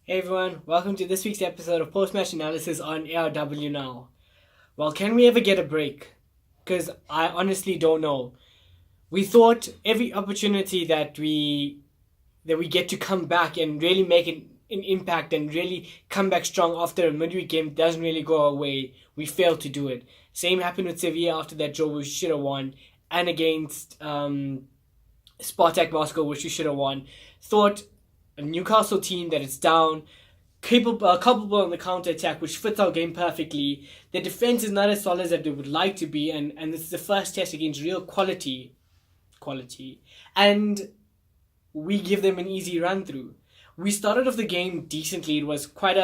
Hey everyone, welcome to this week's episode of Post-Match Analysis on ARW now. Well, can we ever get a break? Because I honestly don't know. We thought every opportunity that we get to come back and really make an impact and really come back strong after a midweek game doesn't really go our way. We failed to do it. Same happened with Sevilla after that draw, we should have won, and against Spartak Moscow, which we should have won. Thought a Newcastle team that is down, culpable on the counter attack, which fits our game perfectly. Their defense is not as solid as they would like to be, and this is the first test against real quality, and we give them an easy run through. We started off the game decently. It was quite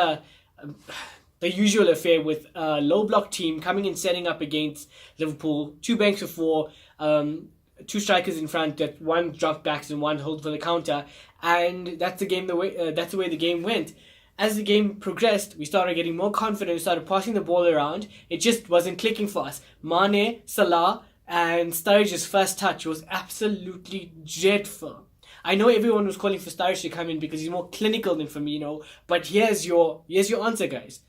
the usual affair with a low block team coming and setting up against Liverpool. Two banks of four, two strikers in front, that one drop backs and one hold for the counter, and that's the way the game went. As the game progressed, we started getting more confident. We started passing the ball around. It just wasn't clicking for us. Mane, Salah, and Sturridge's first touch was absolutely dreadful. I know everyone was calling for Sturridge to come in because he's more clinical than Firmino, but here's your answer, guys.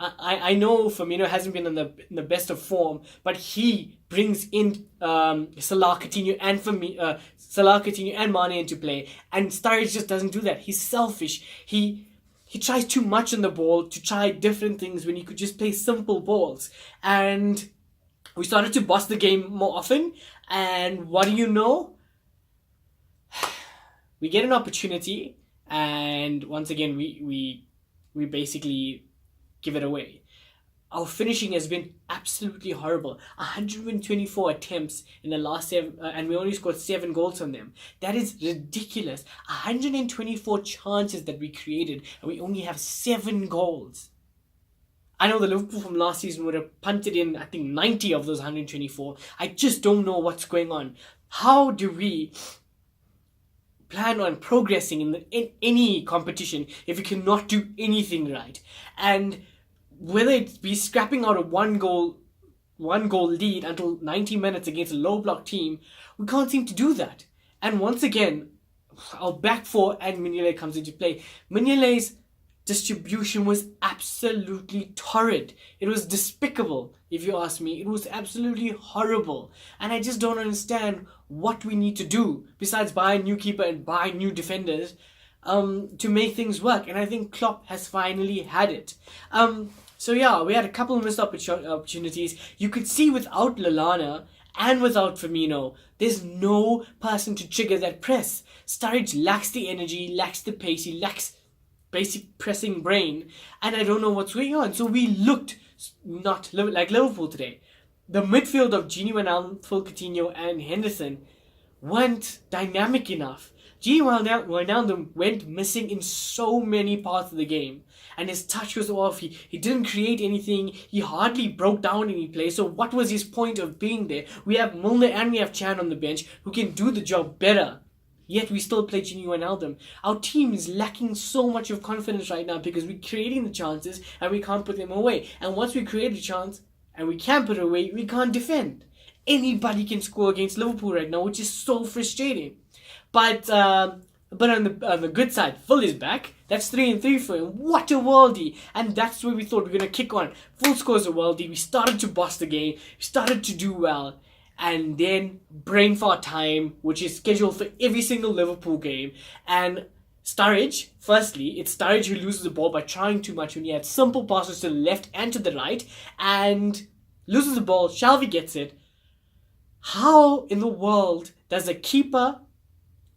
I know Firmino hasn't been in the best of form, but he brings in Salah, Coutinho, and Mane into play, and Sturridge just doesn't do that. He's selfish. He tries too much on the ball to try different things when he could just play simple balls. And we started to bust the game more often. And what do you know? We get an opportunity, and once again we basically give it away. Our finishing has been absolutely horrible. 124 attempts in the last seven, and we only scored 7 goals from them. That is ridiculous. 124 chances that we created, and we only have 7 goals. I know the Liverpool from last season would have punted in, I think, 90 of those 124. I just don't know what's going on. How do we plan on progressing in any competition if we cannot do anything right? And whether it be scrapping out a one goal lead until 90 minutes against a low block team, we can't seem to do that. And once again, our back four and Mignolet comes into play. Mignolet's distribution was absolutely torrid. It was despicable, if you ask me. It was absolutely horrible. And I just don't understand what we need to do besides buy a new keeper and buy new defenders to make things work. And I think Klopp has finally had it. So yeah, we had a couple of missed opportunities. You could see without Lallana and without Firmino, there's no person to trigger that press. Sturridge lacks the energy, lacks the pace, he lacks basic pressing brain, and I don't know what's going on. So we looked not like Liverpool today. The midfield of Gini Wijnaldum, Phil Coutinho, and Henderson weren't dynamic enough. Gini Wijnaldum went missing in so many parts of the game, and his touch was off. He didn't create anything. He hardly broke down any play. So what was his point of being there? We have Milner and we have Chan on the bench who can do the job better. Yet we still play Gini Wijnaldum. Our team is lacking so much of confidence right now because we're creating the chances and we can't put them away. And once we create a chance and we can't put it away, we can't defend. Anybody can score against Liverpool right now, which is so frustrating. But on the good side, Phil is back. That's 3-3 for him. What a worldie! And that's where we thought we were going to kick on. Phil scores a worldie. We started to bust the game. We started to do well. And then brain fart time, which is scheduled for every single Liverpool game. And Sturridge, firstly, it's Sturridge who loses the ball by trying too much when he had simple passes to the left and to the right. And loses the ball. Shelvey gets it. How in the world does a keeper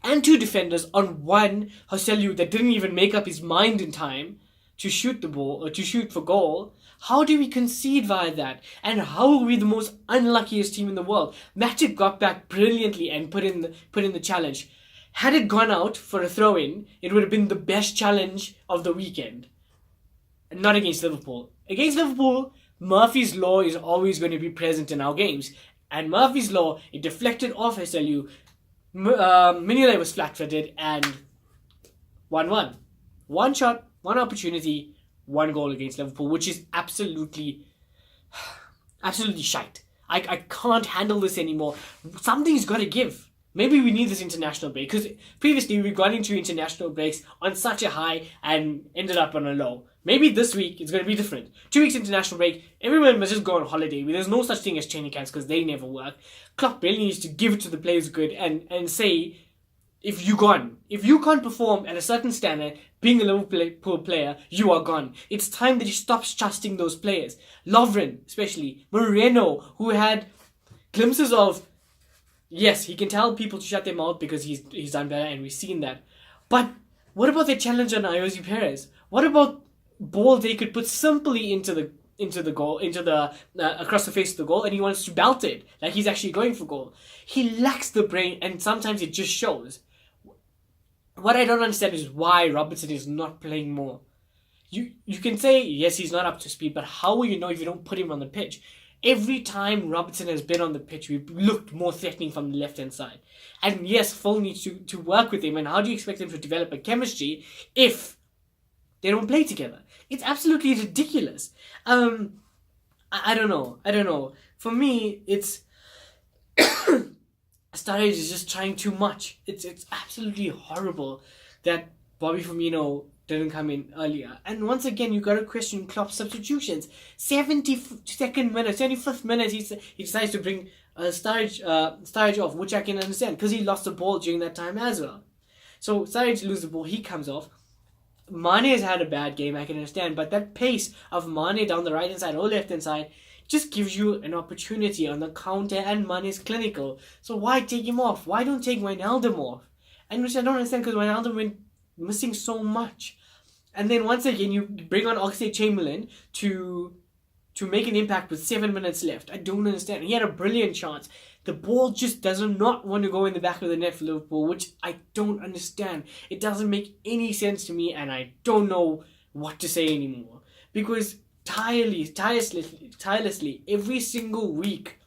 and 2 defenders on one Joselu that didn't even make up his mind in time to shoot the ball or to shoot for goal? How do we concede via that? And how are we the most unluckiest team in the world? Matip got back brilliantly and put in the challenge. Had it gone out for a throw-in, it would have been the best challenge of the weekend. And not against Liverpool. Against Liverpool, Murphy's Law is always going to be present in our games. And Murphy's Law, it deflected off SLU. Mignolet was flat-footed and 1-1. One shot, one opportunity, 1 goal against Liverpool, which is absolutely shite. I can't handle this anymore. Something's got to give. Maybe we need this international break, because previously we got into international breaks on such a high and ended up on a low. Maybe this week it's going to be different. 2 weeks international break, everyone must just go on holiday. There's no such thing as training camps because they never work. Klopp really needs to give it to the players good and say, if you can't perform at a certain standard, being a Liverpool player, you are gone. It's time that he stops trusting those players. Lovren, especially. Moreno, who had glimpses of, yes, he can tell people to shut their mouth because he's done better, and we've seen that. But what about their challenge on Ayoze Perez? What about balls they could put simply into the goal, across the face of the goal, and he wants to belt it like he's actually going for goal? He lacks the brain, and sometimes it just shows. What I don't understand is why Robertson is not playing more. You can say, yes, he's not up to speed, but how will you know if you don't put him on the pitch? Every time Robertson has been on the pitch, we've looked more threatening from the left-hand side. And yes, Phil needs to work with him, and how do you expect them to develop a chemistry if they don't play together? It's absolutely ridiculous. I don't know. For me, it's Sturridge is just trying too much. It's absolutely horrible that Bobby Firmino didn't come in earlier. And once again, you got to question Klopp's substitutions. 72nd minute, 75th minute, he decides to bring Sturridge off, which I can understand because he lost the ball during that time as well. So Sturridge loses the ball, he comes off. Mane has had a bad game, I can understand, but that pace of Mane down the right hand side or left hand side just gives you an opportunity on the counter, and Mane is clinical. So why take him off? Why don't take Wijnaldum off? And which I don't understand, because Wijnaldum went missing so much. And then once again, you bring on Oxlade-Chamberlain to make an impact with 7 minutes left. I don't understand. He had a brilliant chance. The ball just does not want to go in the back of the net for Liverpool, which I don't understand. It doesn't make any sense to me, and I don't know what to say anymore. Because tirelessly, every single week,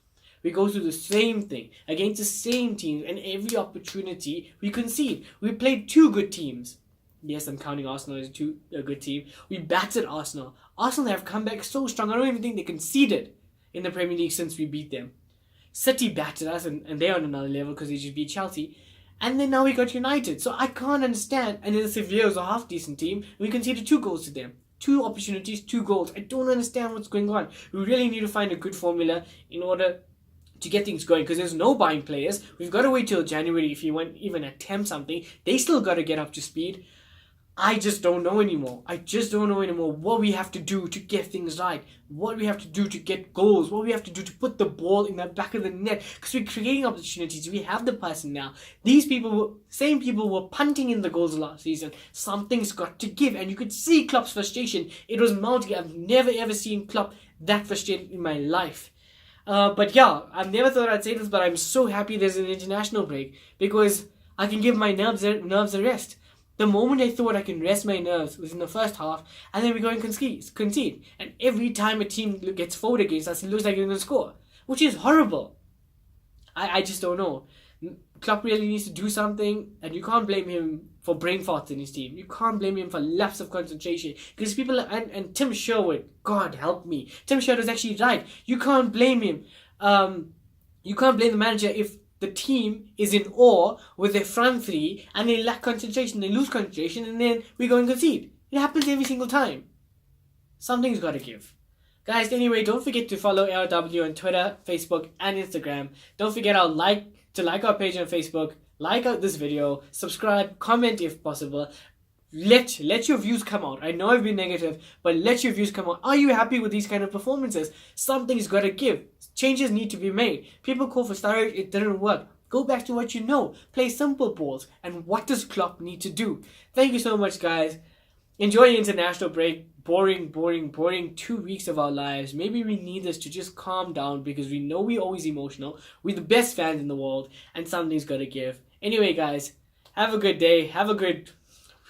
we go through the same thing against the same teams, and every opportunity we concede. We played 2 good teams. Yes, I'm counting Arsenal as a good team. We battered Arsenal. Arsenal have come back so strong. I don't even think they conceded in the Premier League since we beat them. City battered us, and they're on another level because they just beat Chelsea. And then now we got United. So I can't understand. And then Sevilla is a half-decent team. We conceded 2 goals to them. 2 opportunities, 2 goals. I don't understand what's going on. We really need to find a good formula in order to get things going, because there's no buying players. We've got to wait till January if you want even attempt something. They still got to get up to speed. I just don't know anymore. What we have to do to get things right. What we have to do to get goals. What we have to do to put the ball in the back of the net. Because we're creating opportunities. We have the person now. Same people were punting in the goals last season. Something's got to give. And you could see Klopp's frustration. It was mounting. I've never ever seen Klopp that frustrated in my life. But yeah, I've never thought I'd say this, but I'm so happy there's an international break. Because I can give my nerves a rest. The moment I thought I can rest my nerves was in the first half, and then we go and concede. And every time a team gets forward against us, it looks like they're going to score, which is horrible. I just don't know. Klopp really needs to do something, and you can't blame him for brain farts in his team. You can't blame him for lapse of concentration. Because people, and Tim Sherwood, God help me. Tim Sherwood is actually right. You can't blame him. You can't blame the manager if the team is in awe with their front 3 and they lack concentration, they lose concentration, and then we go and concede. It happens every single time. Something's got to give. Guys, anyway, don't forget to follow ARW on Twitter, Facebook, and Instagram. Don't forget to like our page on Facebook, like out this video, subscribe, comment if possible. Let your views come out. I know I've been negative, but let your views come out. Are you happy with these kind of performances? Something's got to give. Changes need to be made. People call for Sturridge, it didn't work. Go back to what you know. Play simple balls. And what does Klopp need to do? Thank you so much, guys. Enjoy your international break. Boring 2 weeks of our lives. Maybe we need this to just calm down, because we know we're always emotional. We're the best fans in the world, and something's got to give. Anyway, guys, have a good day. Have a good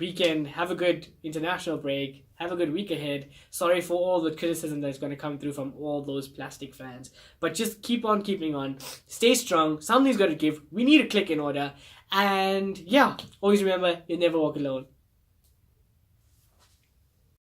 weekend. Have a good international break. Have a good week ahead. Sorry for all the criticism that's going to come through from all those plastic fans. But just keep on keeping on. Stay strong. Something's got to give. We need a click in order. And yeah, always remember, you never walk alone.